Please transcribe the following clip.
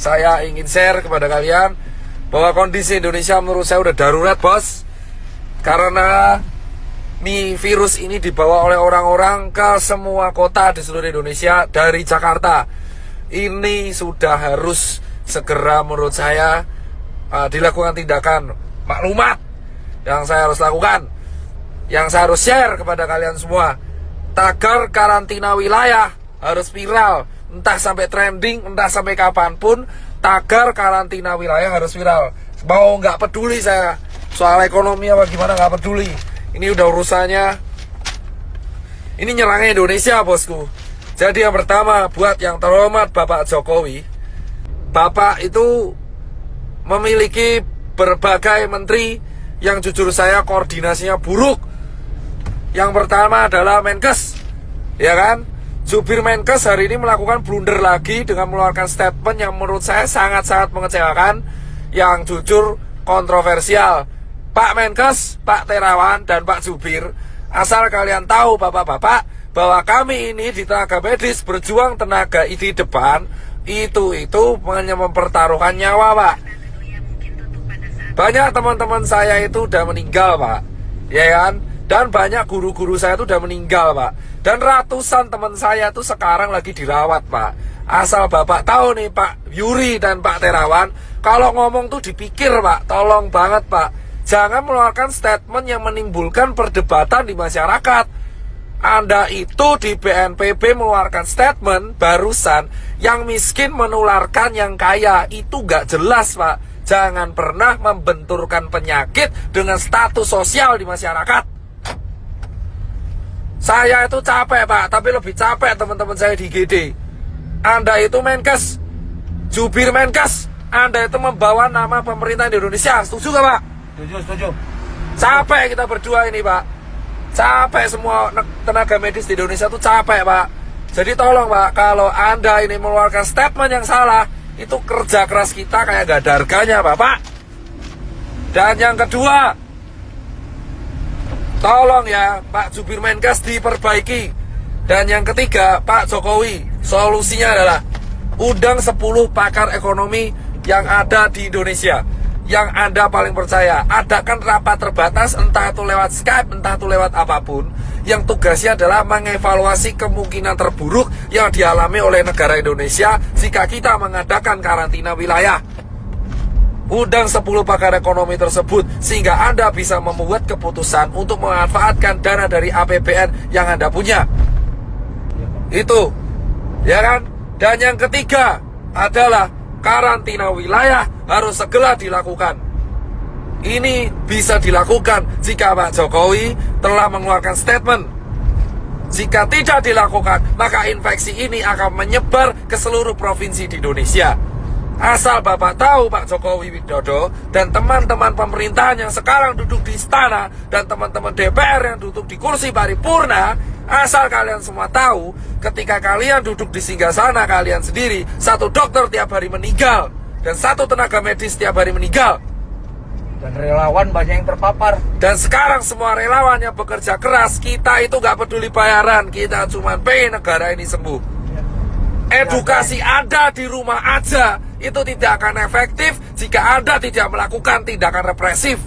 saya ingin share kepada kalian bahwa kondisi Indonesia menurut saya udah darurat, bos. Karena virus ini dibawa oleh orang-orang ke semua kota di seluruh Indonesia dari Jakarta. Ini sudah harus segera menurut saya dilakukan tindakan maklumat yang saya harus lakukan, yang saya harus share kepada kalian semua. Tagar karantina wilayah harus viral, entah sampai trending, entah sampai kapanpun. Tagar karantina wilayah harus viral. Mau nggak peduli saya soal ekonomi apa gimana, nggak peduli. Ini udah urusannya, ini nyerangnya Indonesia, bosku. Jadi yang pertama, buat yang terhormat Bapak Jokowi, Bapak itu memiliki berbagai menteri yang jujur saya koordinasinya buruk. Yang pertama adalah Menkes, ya kan? Jubir Menkes hari ini melakukan blunder lagi dengan mengeluarkan statement yang menurut saya sangat-sangat mengecewakan, yang jujur kontroversial. Pak Menkes, Pak Terawan, dan Pak Jubir, asal kalian tahu bapak-bapak, bahwa kami ini di tenaga medis berjuang tenaga di depan, itu hanya mempertaruhkan nyawa, Pak. Banyak teman-teman saya itu udah meninggal, Pak, ya kan? Dan banyak guru-guru saya itu udah meninggal, Pak. Dan ratusan teman saya itu sekarang lagi dirawat, Pak. Asal Bapak tahu nih, Pak Yuri dan Pak Terawan, kalau ngomong tuh dipikir, Pak. Tolong banget, Pak. Jangan mengeluarkan statement yang menimbulkan perdebatan di masyarakat. Anda itu di BNPB mengeluarkan statement barusan, yang miskin menularkan yang kaya. Itu gak jelas, Pak. Jangan pernah membenturkan penyakit dengan status sosial di masyarakat. Saya itu capek, Pak, tapi lebih capek teman-teman saya di GD. Anda itu Menkes, jubir Menkes, Anda itu membawa nama pemerintah Indonesia. Setuju gak, Pak? Setuju. Capek kita berdua ini, Pak. Capek semua tenaga medis di Indonesia itu capek, Pak. Jadi tolong, Pak, kalau Anda ini mengeluarkan statement yang salah, itu kerja keras kita kayak gak ada harganya, Bapak. Dan yang kedua, tolong ya Pak Jubir Menkes diperbaiki. Dan yang ketiga, Pak Jokowi, solusinya adalah undang 10 pakar ekonomi yang ada di Indonesia, yang Anda paling percaya. Adakan rapat terbatas, entah itu lewat Skype, entah itu lewat apapun, yang tugasnya adalah mengevaluasi kemungkinan terburuk yang dialami oleh negara Indonesia jika kita mengadakan karantina wilayah. Undang 10 pakar ekonomi tersebut sehingga Anda bisa membuat keputusan untuk memanfaatkan dana dari APBN yang Anda punya. Itu, ya kan? Dan yang ketiga adalah karantina wilayah harus segera dilakukan. Ini bisa dilakukan jika Pak Jokowi telah mengeluarkan statement. Jika tidak dilakukan, maka infeksi ini akan menyebar ke seluruh provinsi di Indonesia. Asal Bapak tahu, Pak Jokowi Widodo dan teman-teman pemerintahan yang sekarang duduk di istana dan teman-teman DPR yang duduk di kursi paripurna, asal kalian semua tahu, ketika kalian duduk di singgasana kalian sendiri, satu dokter tiap hari meninggal dan satu tenaga medis tiap hari meninggal. Dan relawan banyak yang terpapar. Dan sekarang semua relawan yang bekerja keras, kita itu gak peduli bayaran, kita cuma pengen negara ini sembuh. Edukasi Anda di rumah aja itu tidak akan efektif jika Anda tidak melakukan tindakan represif.